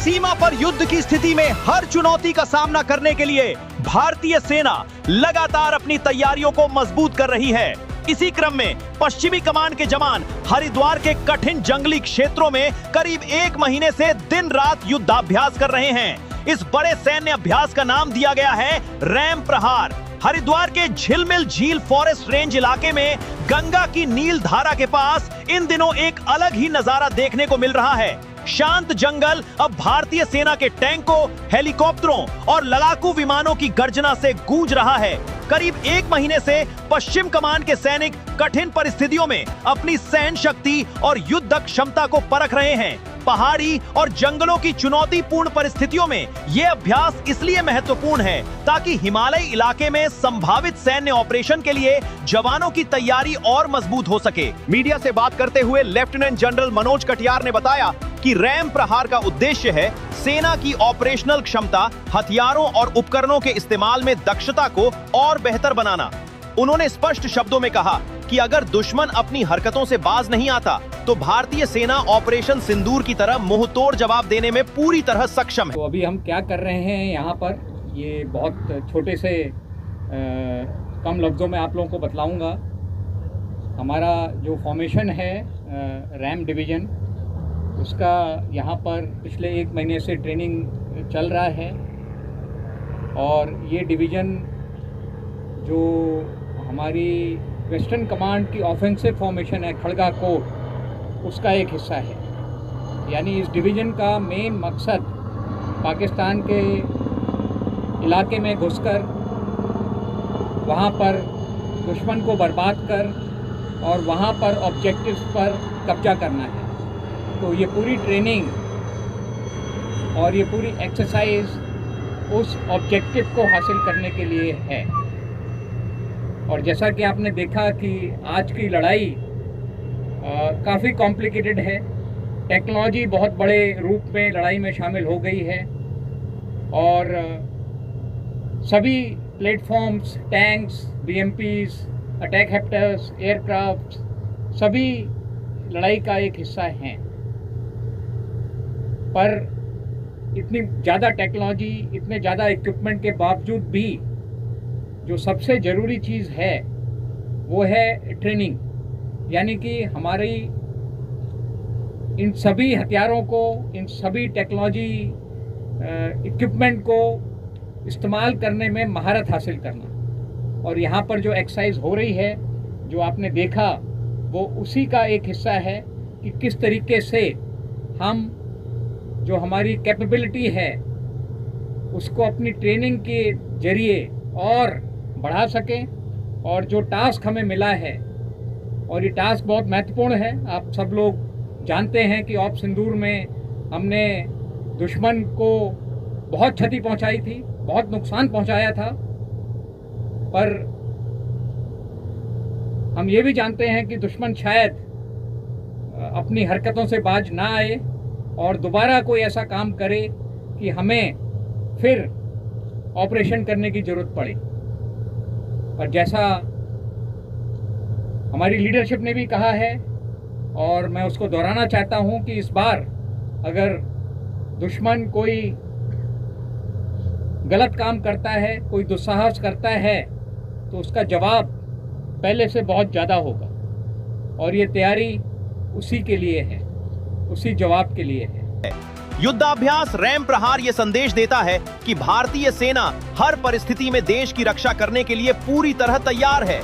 सीमा पर युद्ध की स्थिति में हर चुनौती का सामना करने के लिए भारतीय सेना लगातार अपनी तैयारियों को मजबूत कर रही है। इसी क्रम में पश्चिमी कमान के जवान हरिद्वार के कठिन जंगली क्षेत्रों में करीब 1 महीने से दिन रात युद्धाभ्यास कर रहे हैं। इस बड़े सैन्य अभ्यास का नाम दिया गया है रैम प्रहार। हरिद्वार के झिलमिल झील फॉरेस्ट रेंज इलाके में गंगा की नील धारा के पास इन दिनों एक अलग ही नजारा देखने को मिल रहा है। शांत जंगल अब भारतीय सेना के टैंकों, हेलीकॉप्टरों और लड़ाकू विमानों की गर्जना से गूंज रहा है। करीब 1 महीने से पश्चिम कमान के सैनिक कठिन परिस्थितियों में अपनी सहन शक्ति और युद्ध क्षमता को परख रहे हैं। पहाड़ी और जंगलों की चुनौतीपूर्ण परिस्थितियों में यह अभ्यास इसलिए महत्वपूर्ण है ताकि हिमालयी इलाके में संभावित सैन्य ऑपरेशन के लिए जवानों की तैयारी और मजबूत हो सके। मीडिया से बात करते हुए लेफ्टिनेंट जनरल मनोज कटियार ने बताया कि रैम प्रहार का उद्देश्य है सेना की ऑपरेशनल क्षमता, हथियारों और उपकरणों के इस्तेमाल में दक्षता को और बेहतर बनाना। उन्होंने स्पष्ट शब्दों में कहा कि अगर दुश्मन अपनी हरकतों से बाज नहीं आता तो भारतीय सेना ऑपरेशन सिंदूर की तरह मुंहतोड़ जवाब देने में पूरी तरह सक्षम है। तो अभी हम क्या कर रहे हैं यहाँ पर, ये बहुत छोटे से कम लफ्ज़ों में आप लोगों को बतलाऊंगा। हमारा जो फॉर्मेशन है रैम डिवीज़न, उसका यहाँ पर पिछले 1 महीने से ट्रेनिंग चल रहा है और ये डिवीज़न जो हमारी वेस्टर्न कमांड की ऑफेंसिव फॉर्मेशन है खड़गा कोर, उसका एक हिस्सा है। यानी इस डिवीज़न का मेन मकसद पाकिस्तान के इलाके में घुसकर वहाँ पर दुश्मन को बर्बाद कर और वहाँ पर ऑब्जेक्टिव्स पर कब्जा करना है। तो ये पूरी ट्रेनिंग और ये पूरी एक्सरसाइज उस ऑब्जेक्टिव को हासिल करने के लिए है। और जैसा कि आपने देखा कि आज की लड़ाई काफ़ी कॉम्प्लिकेटेड है। टेक्नोलॉजी बहुत बड़े रूप में लड़ाई में शामिल हो गई है और सभी प्लेटफॉर्म्स, टैंक्स, बीएमपीज, अटैक हेप्टर्स, एयरक्राफ्ट सभी लड़ाई का एक हिस्सा हैं। पर इतनी ज़्यादा टेक्नोलॉजी, इतने ज़्यादा इक्विपमेंट के बावजूद भी जो सबसे ज़रूरी चीज़ है वो है ट्रेनिंग। यानी कि हमारी इन सभी हथियारों को, इन सभी टेक्नोलॉजी इक्विपमेंट को इस्तेमाल करने में महारत हासिल करना। और यहाँ पर जो एक्सरसाइज हो रही है, जो आपने देखा, वो उसी का एक हिस्सा है कि किस तरीके से हम जो हमारी कैपेबिलिटी है उसको अपनी ट्रेनिंग के जरिए और बढ़ा सकें। और जो टास्क हमें मिला है, और ये टास्क बहुत महत्वपूर्ण है, आप सब लोग जानते हैं कि ऑप सिंदूर में हमने दुश्मन को बहुत क्षति पहुंचाई थी, बहुत नुकसान पहुंचाया था। पर हम ये भी जानते हैं कि दुश्मन शायद अपनी हरकतों से बाज ना आए और दोबारा कोई ऐसा काम करे कि हमें फिर ऑपरेशन करने की ज़रूरत पड़े। और जैसा हमारी लीडरशिप ने भी कहा है और मैं उसको दोहराना चाहता हूं कि इस बार अगर दुश्मन कोई गलत काम करता है, कोई दुस्साहस करता है, तो उसका जवाब पहले से बहुत ज़्यादा होगा। और ये तैयारी उसी के लिए है, उसी जवाब के लिए है। युद्धाभ्यास रैम प्रहार ये संदेश देता है कि भारतीय सेना हर परिस्थिति में देश की रक्षा करने के लिए पूरी तरह तैयार है।